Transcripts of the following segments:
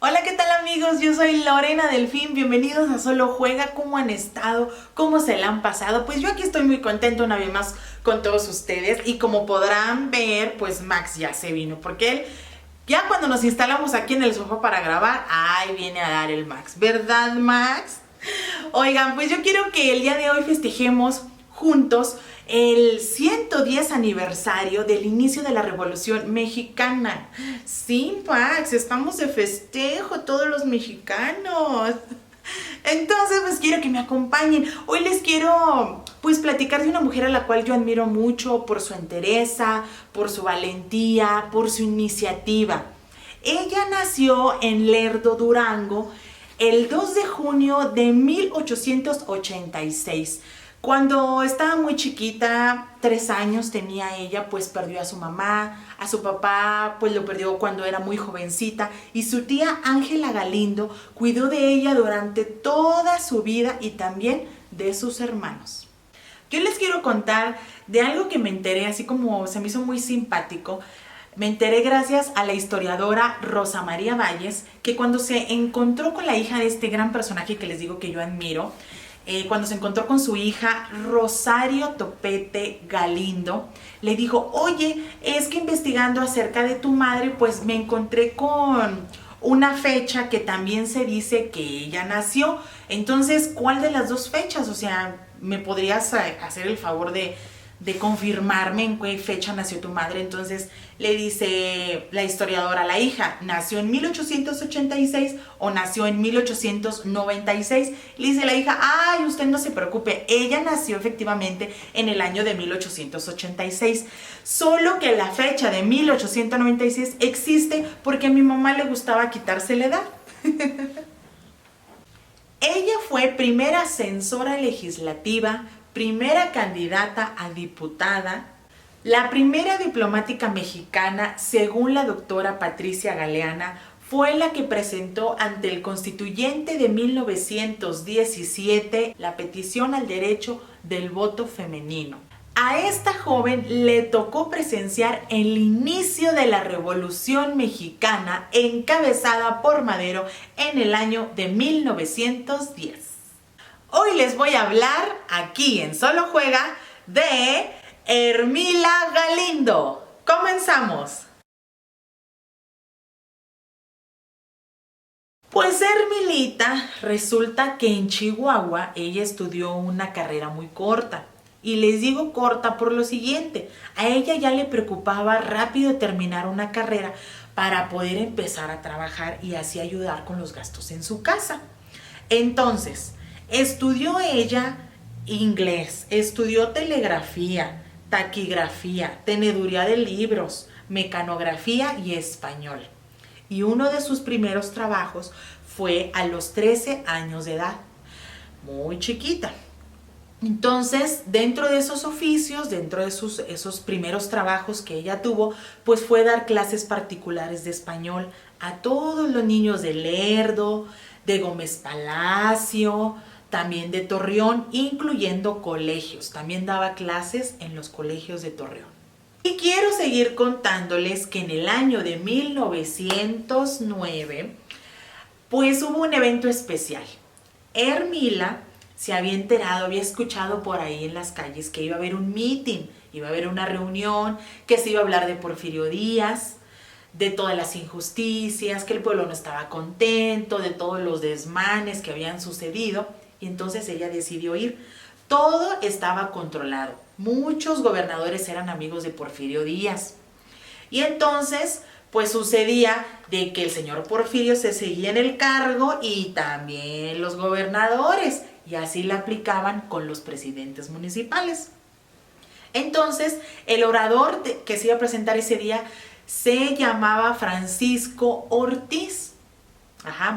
Hola, ¿qué tal amigos? Yo soy Lorena Delfín, bienvenidos a Solo Juega. ¿Cómo han estado? ¿Cómo se la han pasado? Pues yo aquí estoy muy contenta una vez más con todos ustedes y como podrán ver, pues Max ya se vino porque él, ya cuando nos instalamos aquí en el sofá para grabar, ahí viene a dar el Max, ¿verdad Max? Oigan, pues yo quiero que el día de hoy festejemos juntos el 110 aniversario del inicio de la Revolución Mexicana. Sí, Max, estamos de festejo todos los mexicanos. Entonces, pues quiero que me acompañen. Hoy les quiero, pues, platicar de una mujer a la cual yo admiro mucho por su entereza, por su valentía, por su iniciativa. Ella nació en Lerdo, Durango, el 2 de junio de 1886. Cuando estaba muy chiquita, 3 años tenía ella, pues perdió a su mamá, a su papá, pues lo perdió cuando era muy jovencita, y su tía Ángela Galindo cuidó de ella durante toda su vida y también de sus hermanos. Yo les quiero contar de algo que me enteré, así como se me hizo muy simpático. Me enteré gracias a la historiadora Rosa María Valles, que cuando se encontró con la hija de este gran personaje que les digo que yo admiro, cuando se encontró con su hija Rosario Topete Galindo, le dijo: oye, es que investigando acerca de tu madre, pues me encontré con una fecha que también se dice que ella nació. Entonces, ¿cuál de las dos fechas? O sea, ¿me podrías hacer el favor de confirmarme en qué fecha nació tu madre? Entonces le dice la historiadora a la hija: ¿nació en 1886 o nació en 1896? Le dice la hija: ay, usted no se preocupe, ella nació efectivamente en el año de 1886, solo que la fecha de 1896 existe porque a mi mamá le gustaba quitarse la edad. Ella fue primera censora legislativa, primera candidata a diputada, la primera diplomática mexicana, según la doctora Patricia Galeana, fue la que presentó ante el constituyente de 1917 la petición al derecho del voto femenino. A esta joven le tocó presenciar el inicio de la Revolución Mexicana encabezada por Madero en el año de 1910. Hoy les voy a hablar aquí en Solo Juega de Ermila Galindo. ¡Comenzamos! Pues Ermilita, resulta que en Chihuahua ella estudió una carrera muy corta. Y les digo corta por lo siguiente: a ella ya le preocupaba rápido terminar una carrera para poder empezar a trabajar y así ayudar con los gastos en su casa. Entonces, estudió ella inglés, estudió telegrafía, taquigrafía, teneduría de libros, mecanografía y español. Y uno de sus primeros trabajos fue a los 13 años de edad, muy chiquita. Entonces, dentro de esos oficios, dentro de esos primeros trabajos que ella tuvo, pues fue dar clases particulares de español a todos los niños de Lerdo, de Gómez Palacio, también de Torreón, incluyendo colegios. También daba clases en los colegios de Torreón. Y quiero seguir contándoles que en el año de 1909, pues hubo un evento especial. Ermila se había enterado, había escuchado por ahí en las calles que iba a haber un meeting, iba a haber una reunión, que se iba a hablar de Porfirio Díaz, de todas las injusticias, que el pueblo no estaba contento, de todos los desmanes que habían sucedido, y entonces ella decidió ir. Todo estaba controlado. Muchos gobernadores eran amigos de Porfirio Díaz. Y entonces, pues sucedía de que el señor Porfirio se seguía en el cargo y también los gobernadores. Y así la aplicaban con los presidentes municipales. Entonces, el orador que se iba a presentar ese día se llamaba Francisco Ortiz.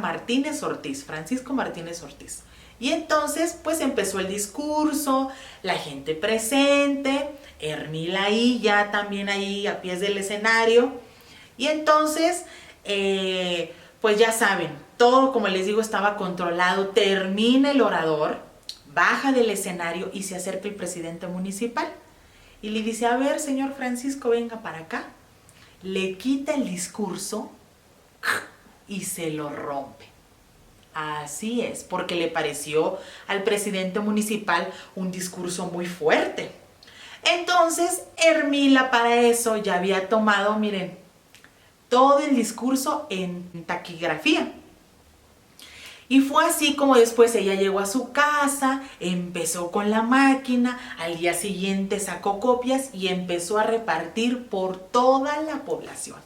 Martínez Ortiz, Francisco Martínez Ortiz. Y entonces, pues empezó el discurso, la gente presente, Ermila ahí, ya también ahí a pies del escenario. Y entonces, pues ya saben, todo, como les digo, estaba controlado. Termina el orador, baja del escenario y se acerca el presidente municipal. Y le dice: a ver, señor Francisco, venga para acá. Le quita el discurso y se lo rompe. Así es, porque le pareció al presidente municipal un discurso muy fuerte. Entonces, Ermila para eso ya había tomado, miren, todo el discurso en taquigrafía. Y fue así como después ella llegó a su casa, empezó con la máquina, al día siguiente sacó copias y empezó a repartir por toda la población.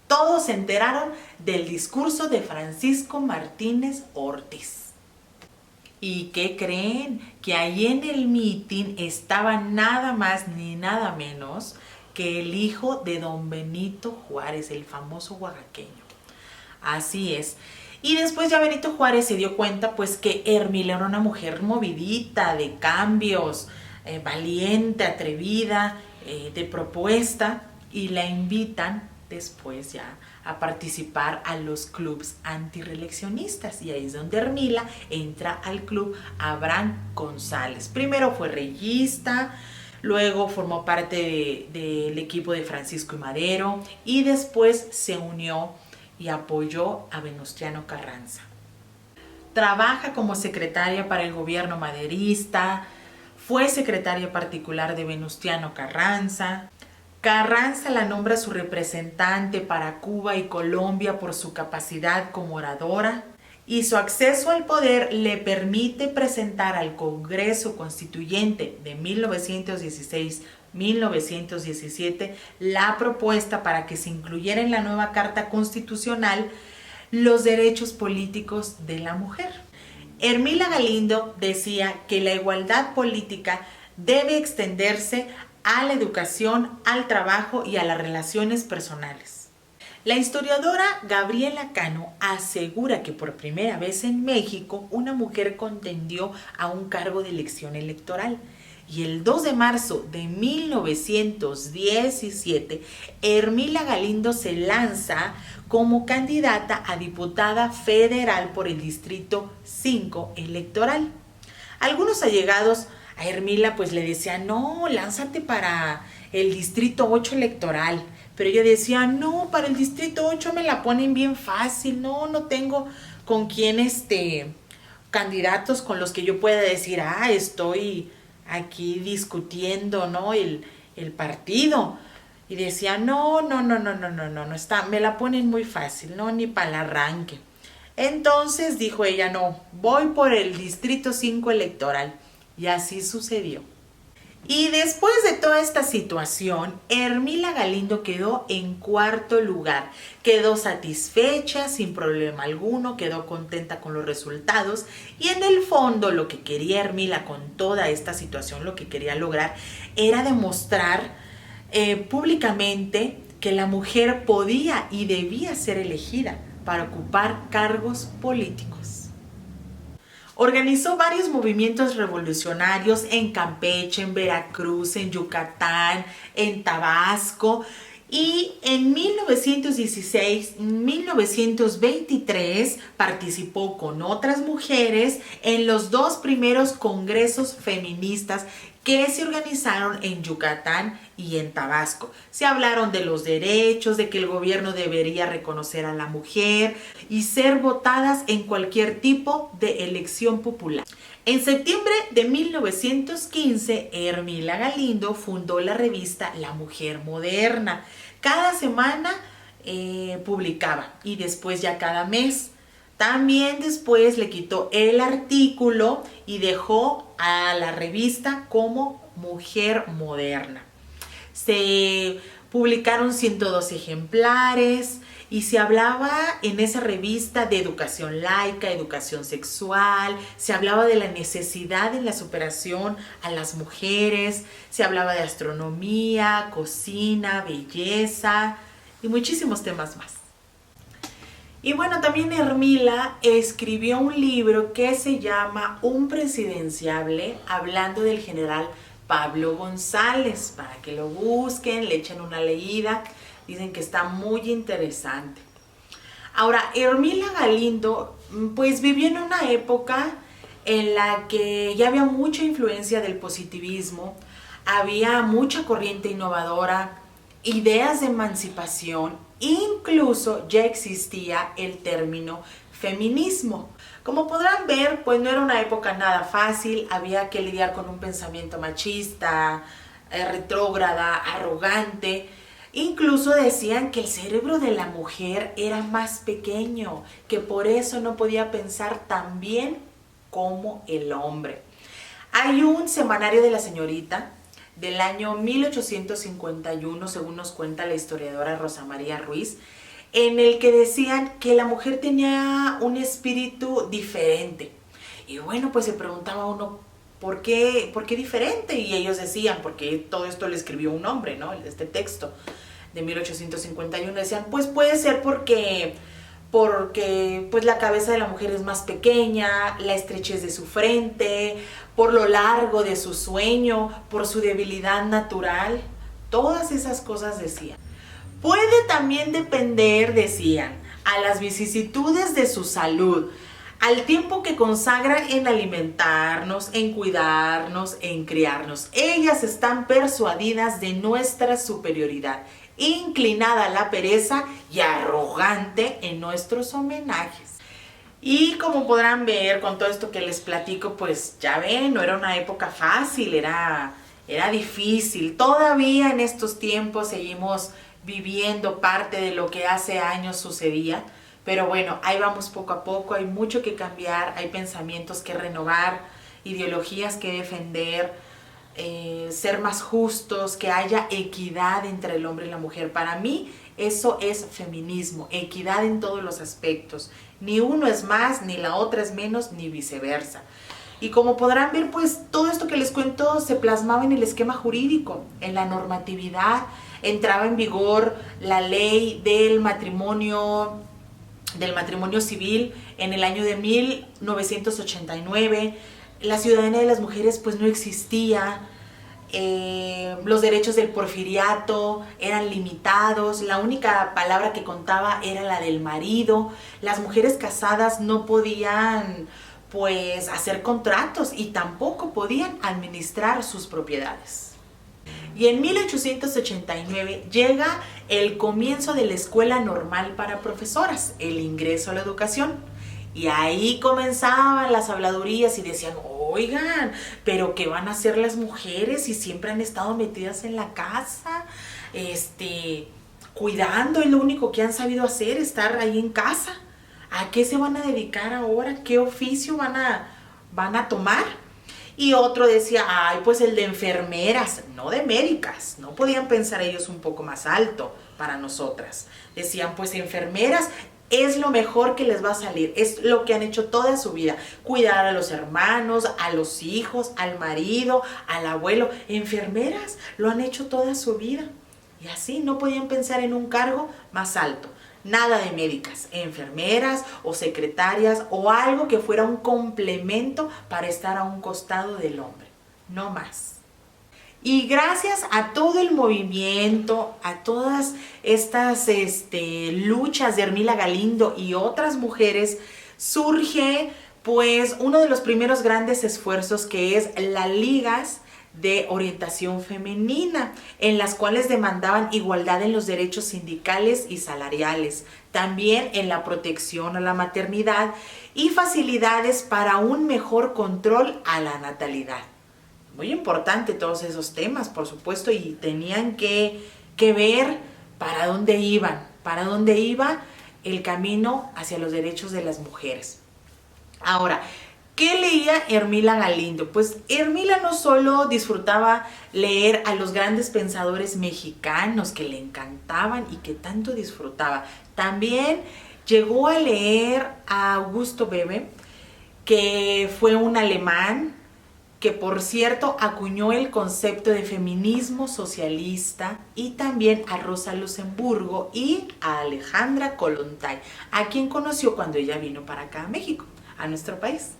Todos se enteraron del discurso de Francisco Martínez Ortiz. ¿Y qué creen? Que ahí en el mitin estaba nada más ni nada menos que el hijo de don Benito Juárez, el famoso oaxaqueño. Así es. Y después ya Benito Juárez se dio cuenta pues que Ermila era una mujer movidita, de cambios, valiente, atrevida, de propuesta, y la invitan después ya a participar a los clubes antirreeleccionistas, y ahí es donde Ermila entra al club Abraham González. Primero fue reyista, luego formó parte del equipo de Francisco I. Madero y después se unió y apoyó a Venustiano Carranza. Trabaja como secretaria para el gobierno maderista, fue secretaria particular de Venustiano Carranza. Carranza la nombra su representante para Cuba y Colombia por su capacidad como oradora, y su acceso al poder le permite presentar al Congreso Constituyente de 1916-1917 la propuesta para que se incluyera en la nueva Carta Constitucional los derechos políticos de la mujer. Ermila Galindo decía que la igualdad política debe extenderse a la educación, al trabajo y a las relaciones personales. La historiadora Gabriela Cano asegura que por primera vez en México una mujer contendió a un cargo de elección electoral. Y el 2 de marzo de 1917, Ermila Galindo se lanza como candidata a diputada federal por el Distrito 5 electoral. Algunos allegados a Ermila pues le decían, no, lánzate para el Distrito 8 electoral. Pero ella decía, no, para el Distrito 8 me la ponen bien fácil, no tengo con quién candidatos con los que yo pueda decir, estoy aquí discutiendo, ¿no? El partido. Y decía, no, está, me la ponen muy fácil, no, ni para el arranque. Entonces dijo ella, no, voy por el Distrito 5 electoral. Y así sucedió. Y después de toda esta situación, Ermila Galindo quedó en cuarto lugar. Quedó satisfecha, sin problema alguno, quedó contenta con los resultados. Y en el fondo lo que quería Ermila con toda esta situación, lo que quería lograr, era demostrar públicamente que la mujer podía y debía ser elegida para ocupar cargos políticos. Organizó varios movimientos revolucionarios en Campeche, en Veracruz, en Yucatán, en Tabasco, y en 1916-1923 participó con otras mujeres en los dos primeros congresos feministas que se organizaron en Yucatán y en Tabasco. Se hablaron de los derechos, de que el gobierno debería reconocer a la mujer y ser votadas en cualquier tipo de elección popular. En septiembre de 1915, Ermila Galindo fundó la revista La Mujer Moderna. Cada semana publicaba, y después ya cada mes. También después le quitó el artículo y dejó a la revista como Mujer Moderna. Se publicaron 102 ejemplares y se hablaba en esa revista de educación laica, educación sexual, se hablaba de la necesidad en la superación a las mujeres, se hablaba de astronomía, cocina, belleza y muchísimos temas más. Y bueno, también Ermila escribió un libro que se llama Un presidenciable, hablando del general Pablo González, para que lo busquen, le echen una leída, dicen que está muy interesante. Ahora, Ermila Galindo pues vivió en una época en la que ya había mucha influencia del positivismo, había mucha corriente innovadora, ideas de emancipación, Incluso ya existía el término feminismo. Como podrán ver, pues no era una época nada fácil, había que lidiar con un pensamiento machista, retrógrada, arrogante. Incluso decían que el cerebro de la mujer era más pequeño, que por eso no podía pensar tan bien como el hombre. Hay un semanario de la señorita del año 1851, según nos cuenta la historiadora Rosa María Ruiz, en el que decían que la mujer tenía un espíritu diferente. Y bueno, pues se preguntaba uno, ¿por qué diferente? Y ellos decían, porque todo esto le escribió un hombre, ¿no? Este texto de 1851, decían, pues puede ser porque pues la cabeza de la mujer es más pequeña, la estrechez de su frente, por lo largo de su sueño, por su debilidad natural, todas esas cosas decían. Puede también depender, decían, a las vicisitudes de su salud, al tiempo que consagra en alimentarnos, en cuidarnos, en criarnos. Ellas están persuadidas de nuestra superioridad, inclinada a la pereza y arrogante en nuestros homenajes. Y como podrán ver con todo esto que les platico, pues ya ven, no era una época fácil, era difícil. Todavía en estos tiempos seguimos viviendo parte de lo que hace años sucedía. Pero bueno, ahí vamos poco a poco, hay mucho que cambiar, hay pensamientos que renovar, ideologías que defender, ser más justos, que haya equidad entre el hombre y la mujer. Para mí eso es feminismo, equidad en todos los aspectos. Ni uno es más, ni la otra es menos, ni viceversa. Y como podrán ver, pues todo esto que les cuento se plasmaba en el esquema jurídico, en la normatividad. Entraba en vigor la ley del matrimonio civil en el año de 1989. La ciudadanía de las mujeres pues no existía. Los derechos del porfiriato eran limitados, la única palabra que contaba era la del marido. Las mujeres casadas no podían pues hacer contratos y tampoco podían administrar sus propiedades. Y en 1889 llega el comienzo de la Escuela Normal para Profesoras, el ingreso a la educación. Y ahí comenzaban las habladurías y decían, oigan, pero ¿qué van a hacer las mujeres si siempre han estado metidas en la casa? Cuidando, es lo único que han sabido hacer, estar ahí en casa. ¿A qué se van a dedicar ahora? ¿Qué oficio van a tomar? Y otro decía, ay, pues el de enfermeras, no de médicas. No podían pensar ellos un poco más alto para nosotras. Decían, pues enfermeras es lo mejor que les va a salir. Es lo que han hecho toda su vida. Cuidar a los hermanos, a los hijos, al marido, al abuelo. Enfermeras lo han hecho toda su vida. Y así no podían pensar en un cargo más alto. Nada de médicas, enfermeras o secretarias o algo que fuera un complemento para estar a un costado del hombre. No más. Y gracias a todo el movimiento, a todas estas luchas de Ermila Galindo y otras mujeres, surge pues uno de los primeros grandes esfuerzos, que es las ligas de orientación femenina, en las cuales demandaban igualdad en los derechos sindicales y salariales, también en la protección a la maternidad y facilidades para un mejor control a la natalidad. Muy importante todos esos temas, por supuesto, y tenían que ver para dónde iba el camino hacia los derechos de las mujeres. Ahora, ¿qué leía Ermila Galindo? Pues Ermila no solo disfrutaba leer a los grandes pensadores mexicanos que le encantaban y que tanto disfrutaba, también llegó a leer a Augusto Bebel, que fue un alemán que, por cierto, acuñó el concepto de feminismo socialista, y también a Rosa Luxemburgo y a Alejandra Kollontai, a quien conoció cuando ella vino para acá a México, a nuestro país.